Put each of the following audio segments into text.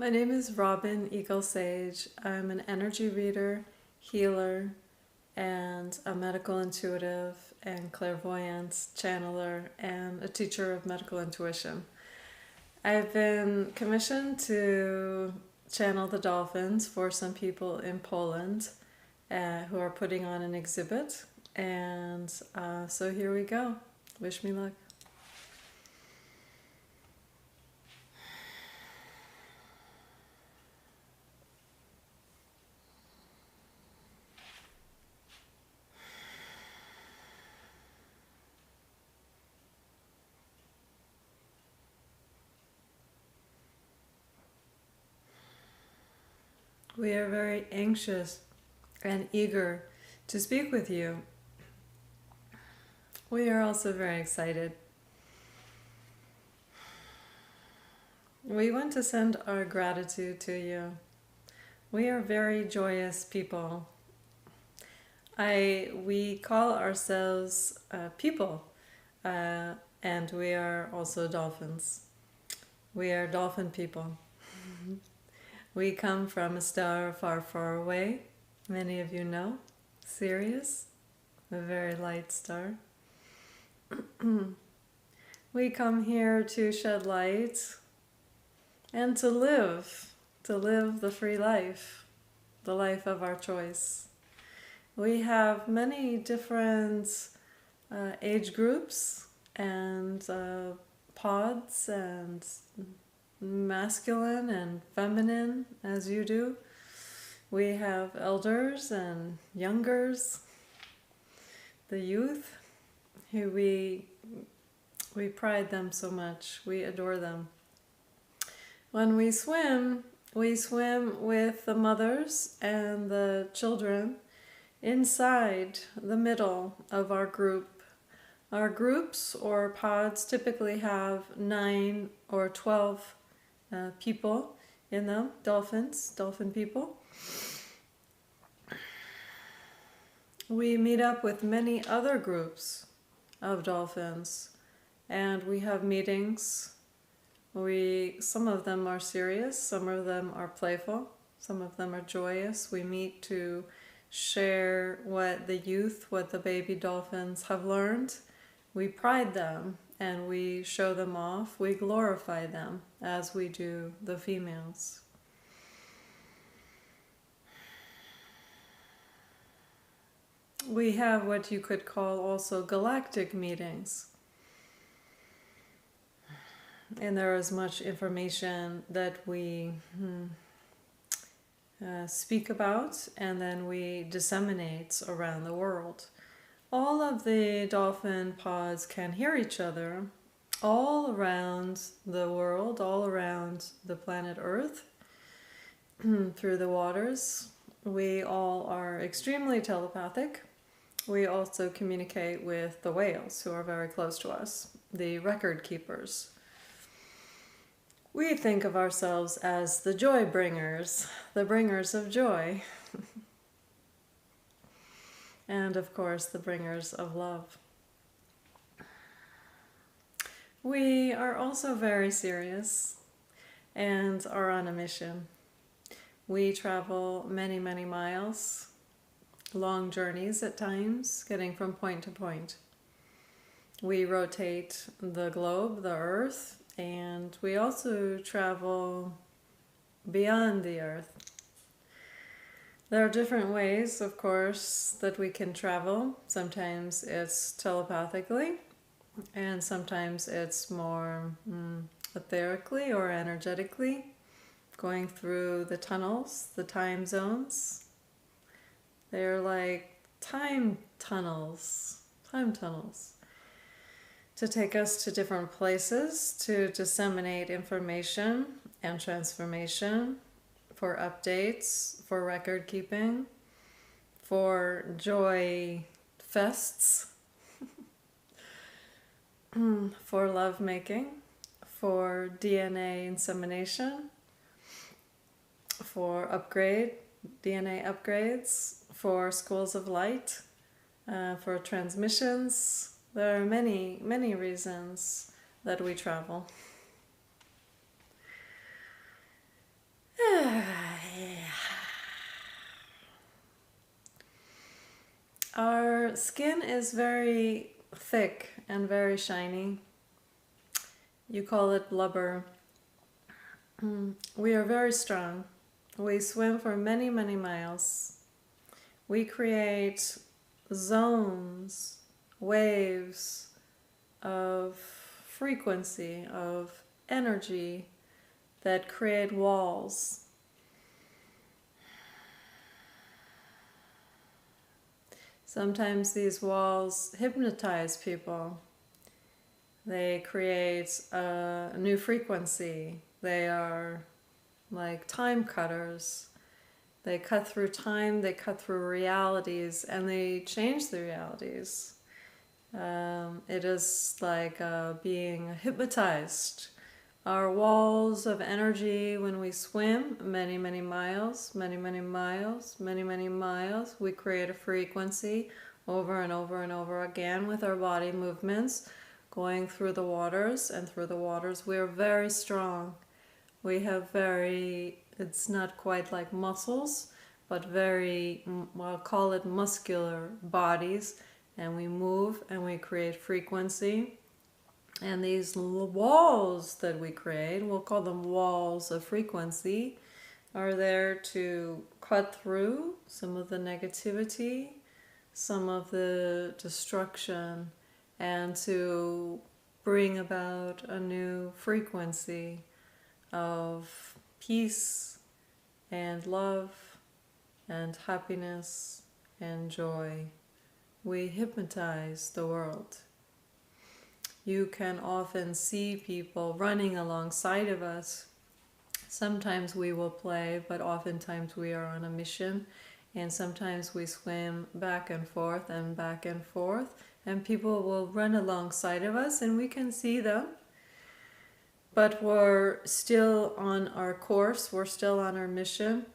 My name is Robin Eagle Sage. I'm an energy reader, healer, and a medical intuitive and clairvoyant channeler and a teacher of medical intuition. I've been commissioned to channel the Dolphins for some people in Poland who are putting on an exhibit. And so here we go. Wish me luck. We are very anxious and eager to speak with you. We are also very excited. We want to send our gratitude to you. We are very joyous people. We call ourselves people, and we are also dolphins. We are dolphin people. We come from a star far, far away. Many of you know, Sirius, a very light star. We come here to shed light and to live the free life, the life of our choice. We have many different age groups and pods and masculine and feminine, as you do. We have elders and youngers, the youth, who we pride them so much. We adore them. When we swim with the mothers and the children inside the middle of our group. Our groups or pods typically have 9 or 12 people in them, dolphin people. We meet up with many other groups of dolphins and we have meetings. Some of them are serious, some of them are playful, some of them are joyous. We meet to share what the youth, what the baby dolphins have learned. We pride them and we show them off. We glorify them as we do the females. We have what you could call also galactic meetings. And there is much information that we speak about and then we disseminate around the world. All of the dolphin pods can hear each other all around the world, all around the planet Earth, through the waters. We all are extremely telepathic. We also communicate with the whales who are very close to us, the record keepers. We think of ourselves as the joy bringers, the bringers of joy. And of course, the bringers of love. We are also very serious and are on a mission. We travel many, many miles, long journeys at times, getting from point to point. We rotate the globe, the earth, and we also travel beyond the earth. There are different ways, of course, that we can travel. Sometimes it's telepathically, and sometimes it's more etherically or energetically, going through the tunnels, the time zones. They're like time tunnels, to take us to different places, to disseminate information and transformation, for updates, for record keeping, for joy fests, for love making, for DNA insemination, for DNA upgrades, for schools of light, for transmissions. There are many, many reasons that we travel. Our skin is very thick and very shiny. You call it blubber. We are very strong. We swim for many, many miles. We create zones, waves of frequency, of energy that create walls. Sometimes these walls hypnotize people. They create a new frequency. They are like time cutters. They cut through time, they cut through realities, and they change the realities. It is like being hypnotized. Our walls of energy when we swim many, many miles, many, many miles, many, many miles, we create a frequency over and over and over again with our body movements, going through the waters, and through the waters we are very strong. We have it's not quite like muscles, but very, I'll call it muscular bodies, and we move and we create frequency. And these walls that we create, we'll call them walls of frequency, are there to cut through some of the negativity, some of the destruction, and to bring about a new frequency of peace and love and happiness and joy. We hypnotize the world. You can often see people running alongside of us. Sometimes we will play, but oftentimes we are on a mission, and sometimes we swim back and forth, and people will run alongside of us and we can see them, but we're still on our course, we're still on our mission,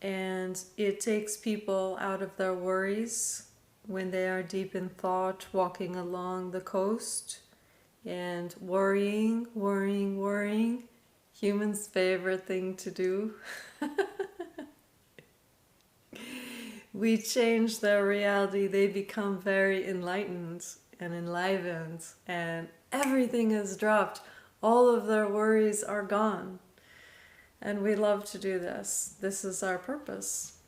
and it takes people out of their worries when they are deep in thought, walking along the coast and worrying. Humans' favorite thing to do. We change their reality. They become very enlightened and enlivened, and everything is dropped. All of their worries are gone. And we love to do this. This is our purpose.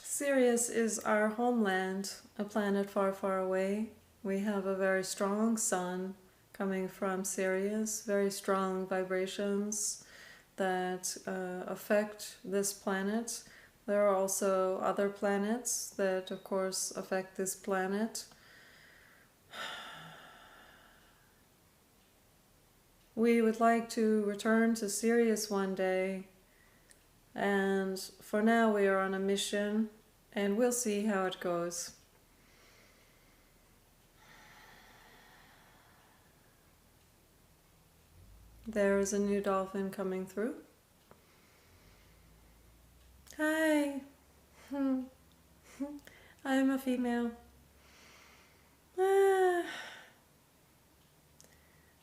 Sirius is our homeland, a planet far, far away. We have a very strong sun coming from Sirius, very strong vibrations that affect this planet. There are also other planets that, of course, affect this planet. We would like to return to Sirius one day, and for now we are on a mission, and we'll see how it goes. There is a new dolphin coming through. Hi. I'm a female.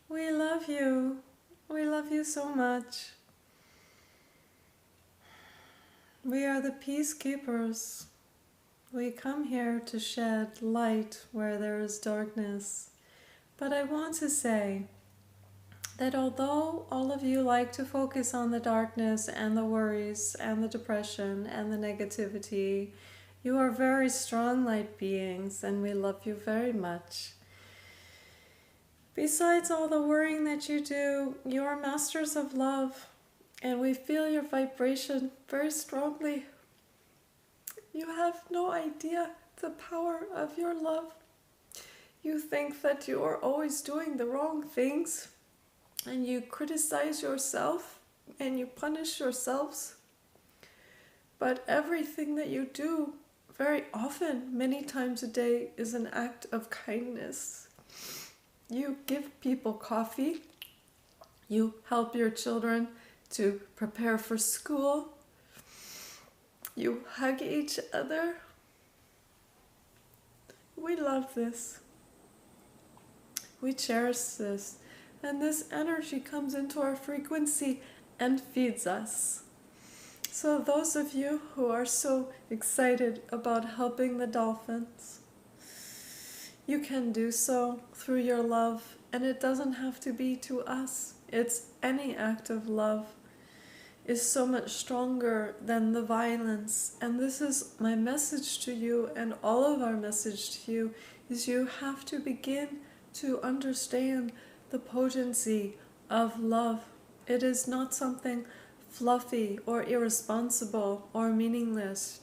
We love you. We love you so much. We are the peacekeepers. We come here to shed light where there is darkness. But I want to say that although all of you like to focus on the darkness and the worries and the depression and the negativity, you are very strong light beings, and we love you very much. Besides all the worrying that you do, you are masters of love, and we feel your vibration very strongly. You have no idea the power of your love. You think that you are always doing the wrong things, and you criticize yourself and you punish yourselves. But everything that you do, very often, many times a day, is an act of kindness. You give people coffee. You help your children to prepare for school. You hug each other. We love this. We cherish this. And this energy comes into our frequency and feeds us. So those of you who are so excited about helping the dolphins, you can do so through your love, and it doesn't have to be to us. It's any act of love is so much stronger than the violence. And this is my message to you, and all of our message to you is you have to begin to understand the potency of love. It is not something fluffy or irresponsible or meaningless.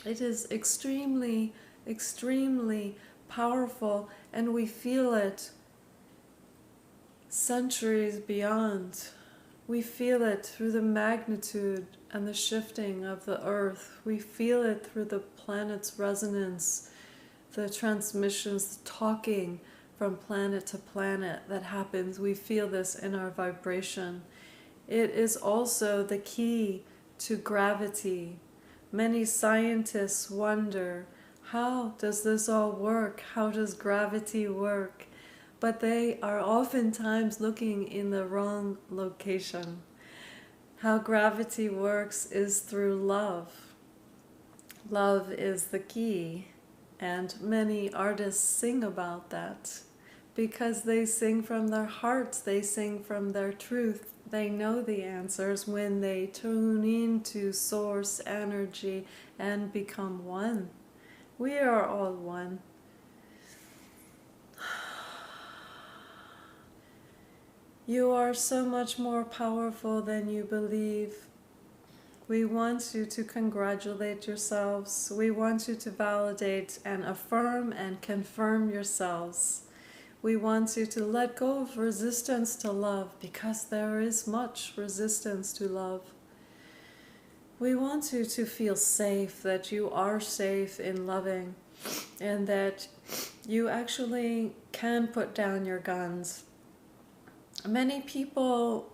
It is extremely, extremely powerful, and we feel it centuries beyond. We feel it through the magnitude and the shifting of the earth. We feel it through the planet's resonance, the transmissions, the talking from planet to planet that happens. We feel this in our vibration. It is also the key to gravity. Many scientists wonder, how does this all work? How does gravity work? But they are oftentimes looking in the wrong location. How gravity works is through love. Love is the key, and many artists sing about that because they sing from their hearts, they sing from their truth. They know the answers when they tune into source energy and become one. We are all one. You are so much more powerful than you believe. We want you to congratulate yourselves. We want you to validate and affirm and confirm yourselves. We want you to let go of resistance to love, because there is much resistance to love. We want you to feel safe, that you are safe in loving, and that you actually can put down your guns. Many people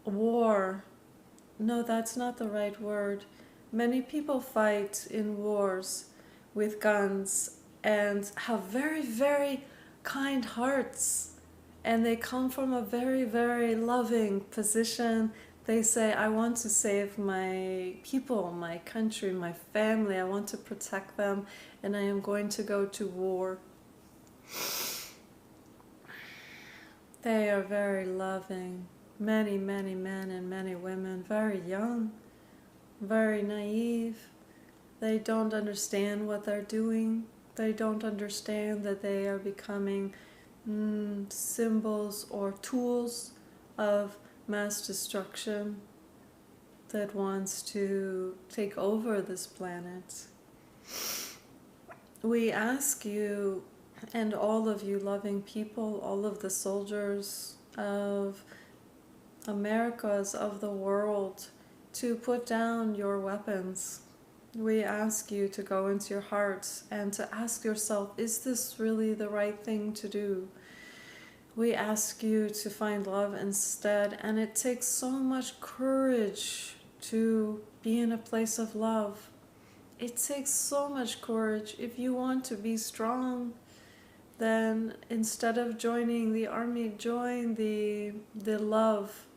no, that's not the right word. Many people fight in wars with guns and have very, very kind hearts. And they come from a very, very loving position. They say, I want to save my people, my country, my family. I want to protect them, and I am going to go to war. They are very loving. Many, many men and many women, very young, very naive. They don't understand what they're doing. They don't understand that they are becoming symbols or tools of mass destruction that wants to take over this planet. We ask you, and all of you loving people, all of the soldiers of Americas, of the world, to put down your weapons. We ask you to go into your hearts and to ask yourself, is this really the right thing to do? We ask you to find love instead, and it takes so much courage to be in a place of love. It takes so much courage. If you want to be strong, then instead of joining the army, join the love,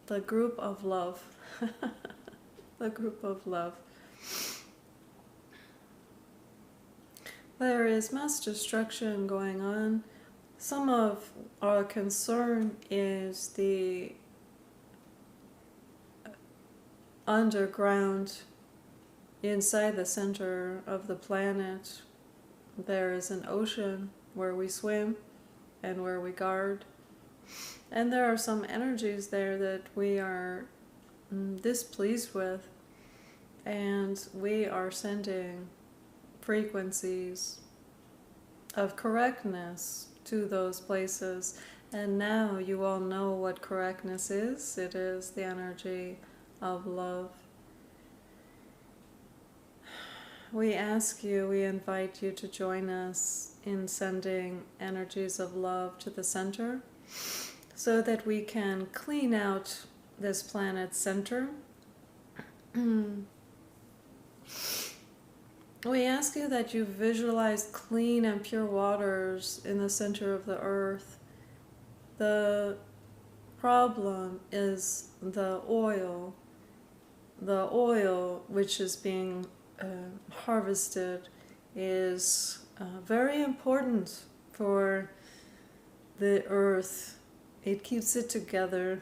the group of love. The group of love. There is mass destruction going on. Some of our concern is the underground, inside the center of the planet. There is an ocean where we swim and where we guard. And there are some energies there that we are displeased with. And we are sending frequencies of correctness to those places. And now you all know what correctness is. It is the energy of love. We ask you, we invite you to join us in sending energies of love to the center so that we can clean out this planet's center. We ask you that you visualize clean and pure waters in the center of the earth. The problem is the oil. The oil which is being harvested is very important for the earth. It keeps it together.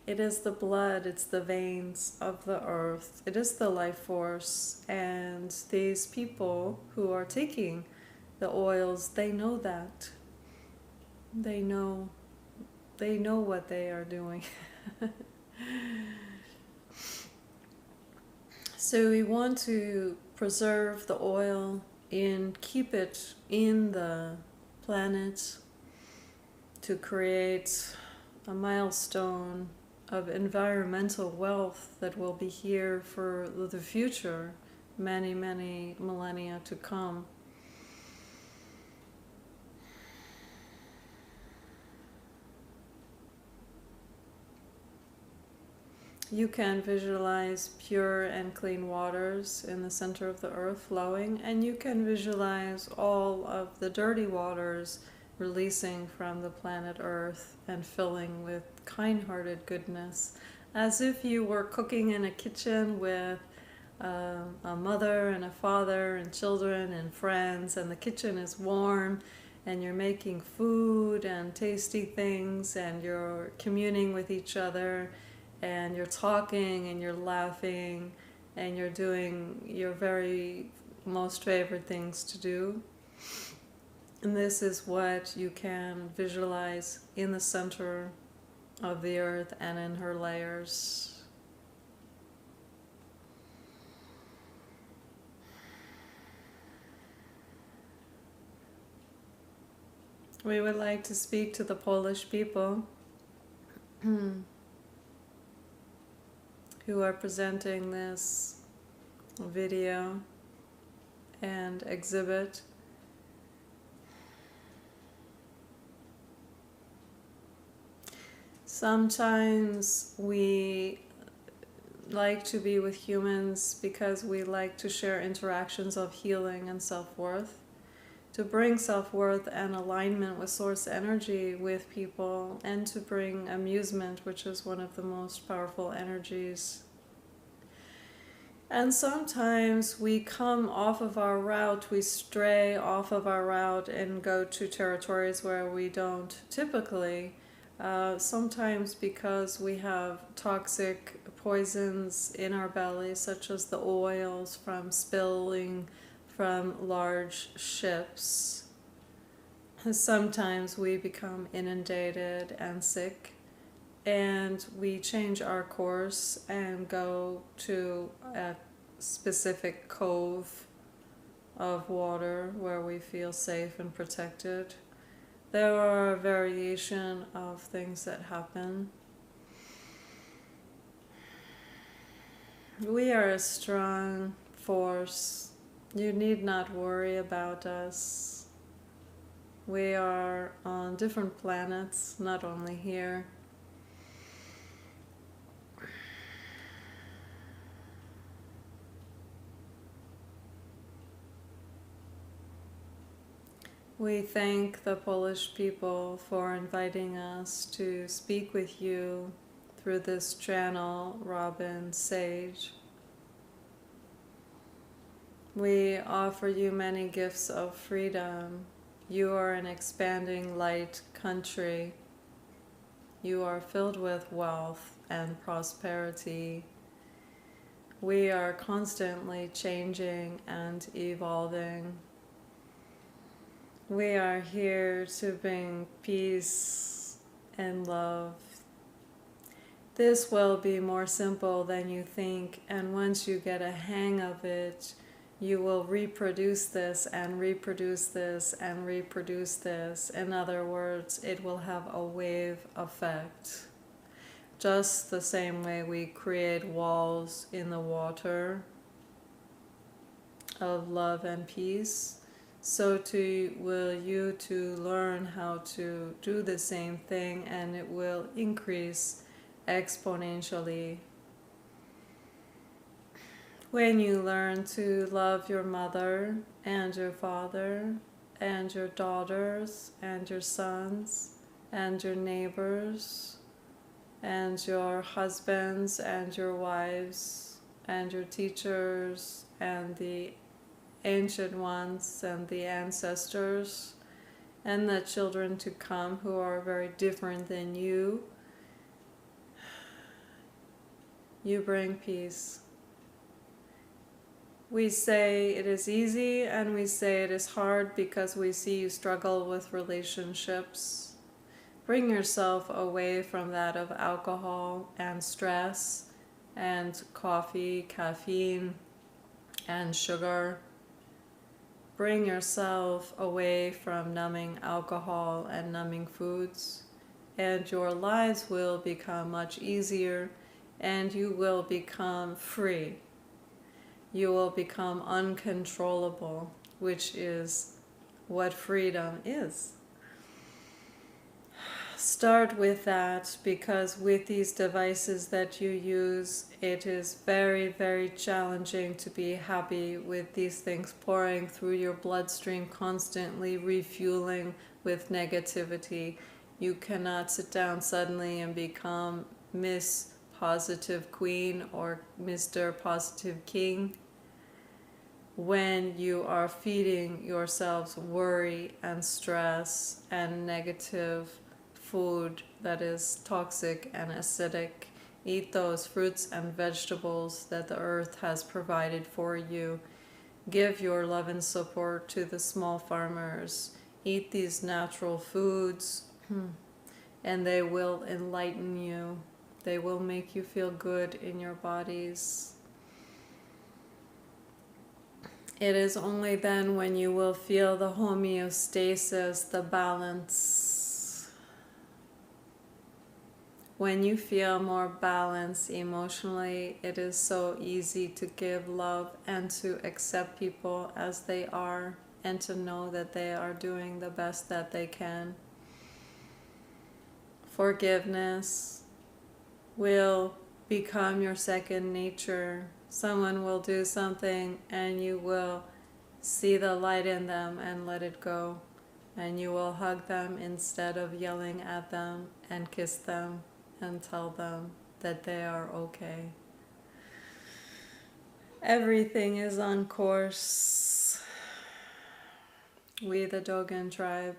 It is the blood, it's the veins of the earth. It is the life force. And these people who are taking the oils, they know that. They know what they are doing. So we want to preserve the oil and keep it in the planet to create a milestone of environmental wealth that will be here for the future, many, many millennia to come. You can visualize pure and clean waters in the center of the earth flowing, and you can visualize all of the dirty waters releasing from the planet Earth and filling with kind-hearted goodness, as if you were cooking in a kitchen with a mother and a father and children and friends, and the kitchen is warm and you're making food and tasty things and you're communing with each other and you're talking and you're laughing and you're doing your very most favorite things to do. And this is what you can visualize in the center of the earth and in her layers. We would like to speak to the Polish people who are presenting this video and exhibit. Sometimes we like to be with humans because we like to share interactions of healing and self-worth, to bring self-worth and alignment with source energy with people, and to bring amusement, which is one of the most powerful energies. And sometimes we come off of our route, we stray off of our route and go to territories where we don't typically. Sometimes because we have toxic poisons in our belly, such as the oils from spilling from large ships. Sometimes we become inundated and sick, and we change our course and go to a specific cove of water where we feel safe and protected. There are a variation of things that happen. We are a strong force. You need not worry about us. We are on different planets, not only here. We thank the Polish people for inviting us to speak with you through this channel, Robin Sage. We offer you many gifts of freedom. You are an expanding light country. You are filled with wealth and prosperity. We are constantly changing and evolving. We are here to bring peace and love. This will be more simple than you think, and once you get a hang of it, you will reproduce this and reproduce this and reproduce this. In other words, it will have a wave effect. Just the same way we create walls in the water of love and peace, so too will you to learn how to do the same thing, and it will increase exponentially. When you learn to love your mother and your father and your daughters and your sons and your neighbors and your husbands and your wives and your teachers and the ancient ones and the ancestors and the children to come who are very different than you. You bring peace. We say it is easy and we say it is hard because we see you struggle with relationships. Bring yourself away from that of alcohol and stress and coffee, caffeine and sugar. Bring yourself away from numbing alcohol and numbing foods, and your lives will become much easier and you will become free. You will become uncontrollable, which is what freedom is. Start with that, because with these devices that you use, it is very, very challenging to be happy with these things pouring through your bloodstream, constantly refueling with negativity. You cannot sit down suddenly and become Miss Positive Queen or Mr. Positive King when you are feeding yourselves worry and stress and negative food that is toxic and acidic. Eat those fruits and vegetables that the earth has provided for you. Give your love and support to the small farmers. Eat these natural foods and they will enlighten you. They will make you feel good in your bodies. It is only then when you will feel the homeostasis, the balance. When you feel more balance emotionally, it is so easy to give love and to accept people as they are and to know that they are doing the best that they can. Forgiveness will become your second nature. Someone will do something and you will see the light in them and let it go. And you will hug them instead of yelling at them and kiss them and tell them that they are okay. Everything is on course. We, the Dogon tribe,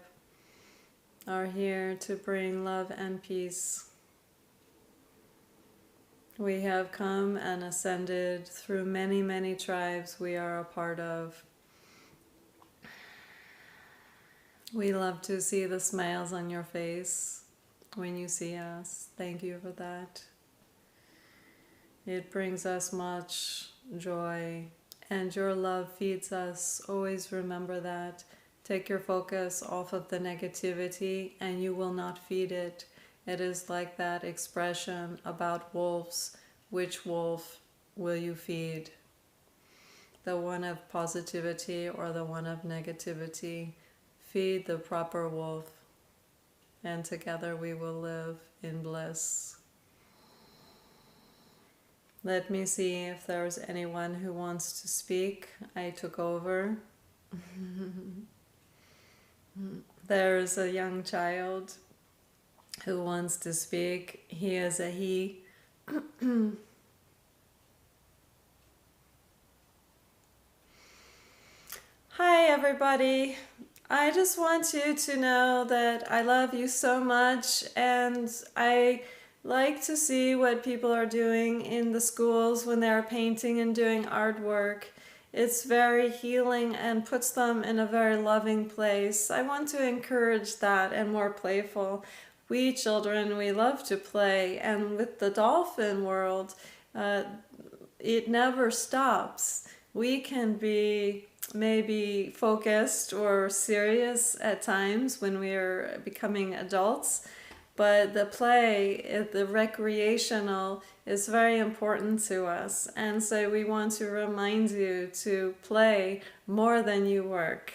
are here to bring love and peace. We have come and ascended through many, many tribes we are a part of. We love to see the smiles on your face when you see us. Thank you for that. It brings us much joy, and your love feeds us. Always remember that. Take your focus off of the negativity and you will not feed it. It is like that expression about wolves. Which wolf will you feed? The one of positivity or the one of negativity? Feed the proper wolf, and together we will live in bliss. Let me see if there's anyone who wants to speak. I took over. There's a young child who wants to speak. He is a he. Hi everybody. I just want you to know that I love you so much, and I like to see what people are doing in the schools when they're painting and doing artwork. It's very healing and puts them in a very loving place. I want to encourage that and more playful. We children, we love to play, and with the dolphin world, it never stops. We can be maybe focused or serious at times when we are becoming adults, but the play, the recreational, is very important to us. And so we want to remind you to play more than you work.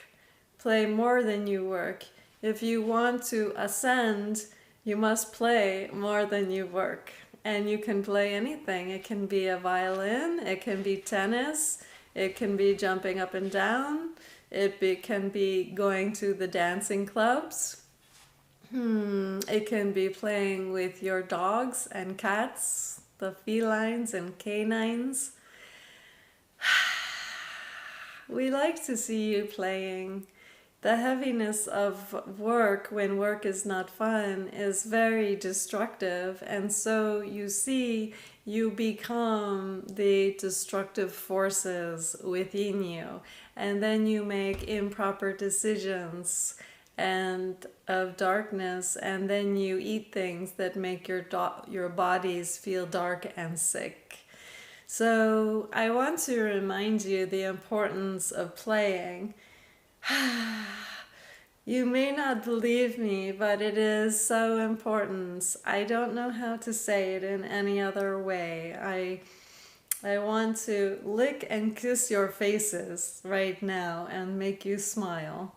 Play more than you work. If you want to ascend, you must play more than you work. And you can play anything. It can be a violin, it can be tennis, it can be jumping up and down, it can be going to the dancing clubs. It can be playing with your dogs and cats, the felines and canines. We like to see you playing. The heaviness of work when work is not fun is very destructive, and so you see you become the destructive forces within you, and then you make improper decisions and of darkness, and then you eat things that make your bodies feel dark and sick. So I want to remind you the importance of playing. You may not believe me, but it is so important. I don't know how to say it in any other way. I want to lick and kiss your faces right now and make you smile.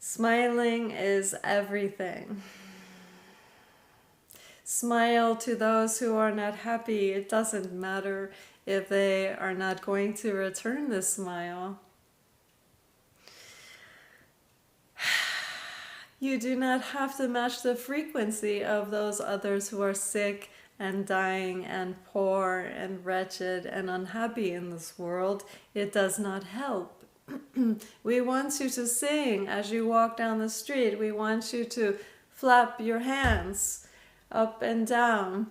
Smiling is everything. Smile to those who are not happy. It doesn't matter if they are not going to return the smile. You do not have to match the frequency of those others who are sick and dying and poor and wretched and unhappy in this world. It does not help. We want you to sing as you walk down the street. We want you to flap your hands up and down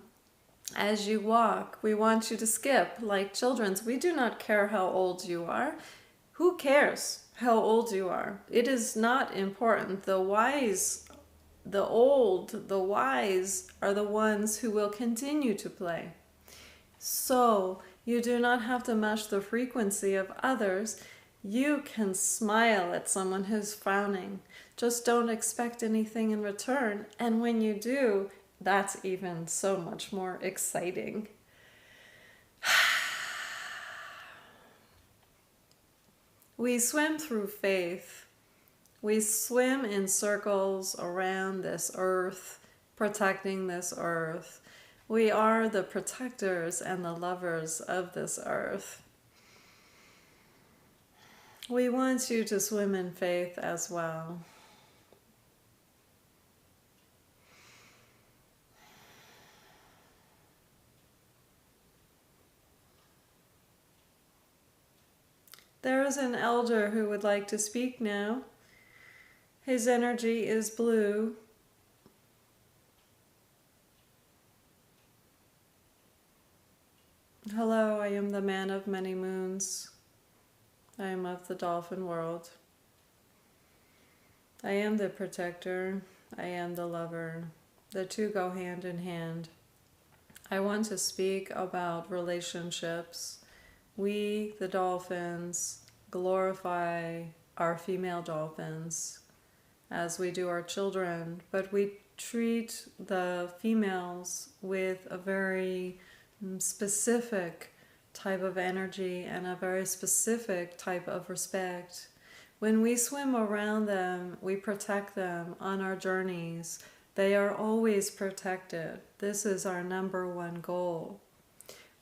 as you walk. We want you to skip like children. We do not care how old you are. Who cares how old you are? It is not important. The wise, the old, the wise are the ones who will continue to play. So you do not have to match the frequency of others. You can smile at someone who's frowning. Just don't expect anything in return. And when you do, that's even so much more exciting. We swim through faith. We swim in circles around this earth, protecting this earth. We are the protectors and the lovers of this earth. We want you to swim in faith as well. There is an elder who would like to speak now. His energy is blue. Hello, I am the man of many moons. I am of the dolphin world. I am the protector. I am the lover. The two go hand in hand. I want to speak about relationships. We, the dolphins, glorify our female dolphins as we do our children, but we treat the females with a very specific type of energy and a very specific type of respect. When we swim around them, we protect them on our journeys. They are always protected. This is our number one goal.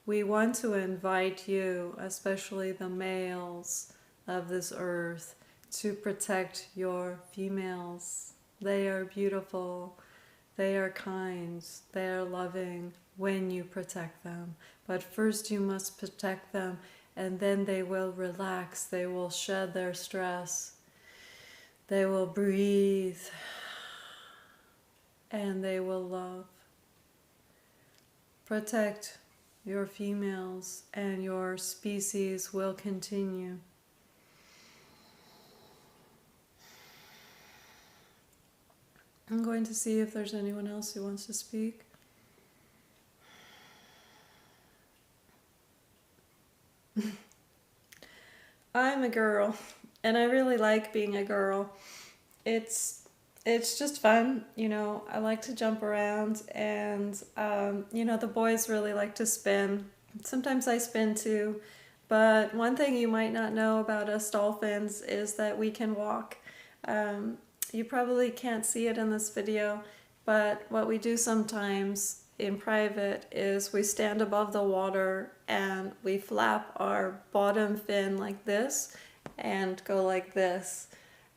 We want to invite you, especially the males of this earth, to protect your females. They are beautiful, they are kind, they are loving when you protect them. But first you must protect them, and then they will relax, they will shed their stress, they will breathe, and they will love. Protect your females and your species will continue. I'm going to see if there's anyone else who wants to speak. I'm a girl, and I really like being a girl. It's just fun, you know. I like to jump around, and you know, the boys really like to spin. Sometimes I spin too, but one thing you might not know about us dolphins is that we can walk. You probably can't see it in this video, but what we do sometimes in private is we stand above the water and we flap our bottom fin like this and go like this.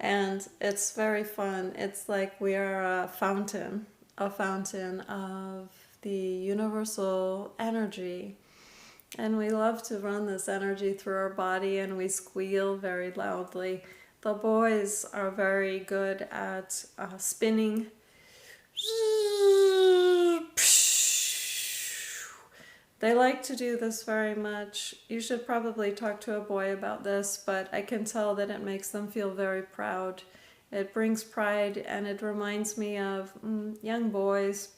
And it's very fun. It's like we are a fountain a fountain of the universal energy. And we love to run this energy through our body, and we squeal very loudly. The boys are very good at spinning. They like to do this very much. You should probably talk to a boy about this, but I can tell that it makes them feel very proud. It brings pride, and it reminds me of young boys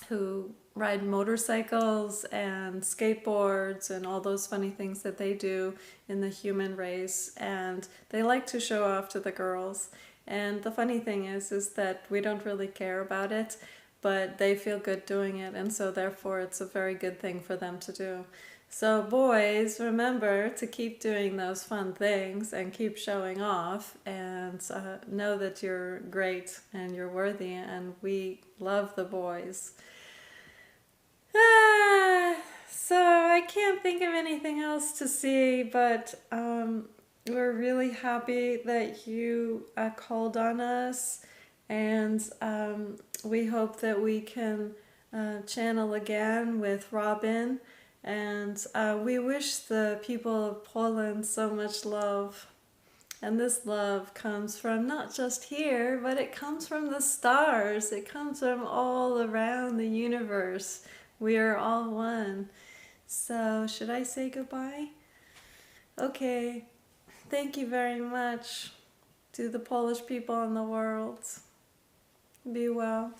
who ride motorcycles and skateboards and all those funny things that they do in the human race, and they like to show off to the girls. And the funny thing is that we don't really care about it, but they feel good doing it, and so therefore it's a very good thing for them to do. So boys, remember to keep doing those fun things and keep showing off, and know that you're great and you're worthy, and we love the boys. So I can't think of anything else to say, but we're really happy that you called on us, and we hope that we can channel again with Robin, and we wish the people of Poland so much love. And this love comes from not just here, but it comes from the stars. It comes from all around the universe. We are all one. So, should I say goodbye? Okay. Thank you very much to the Polish people in the world. Be well.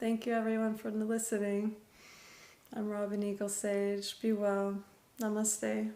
Thank you everyone for listening. I'm Robin Eagle Sage. Be well. Namaste.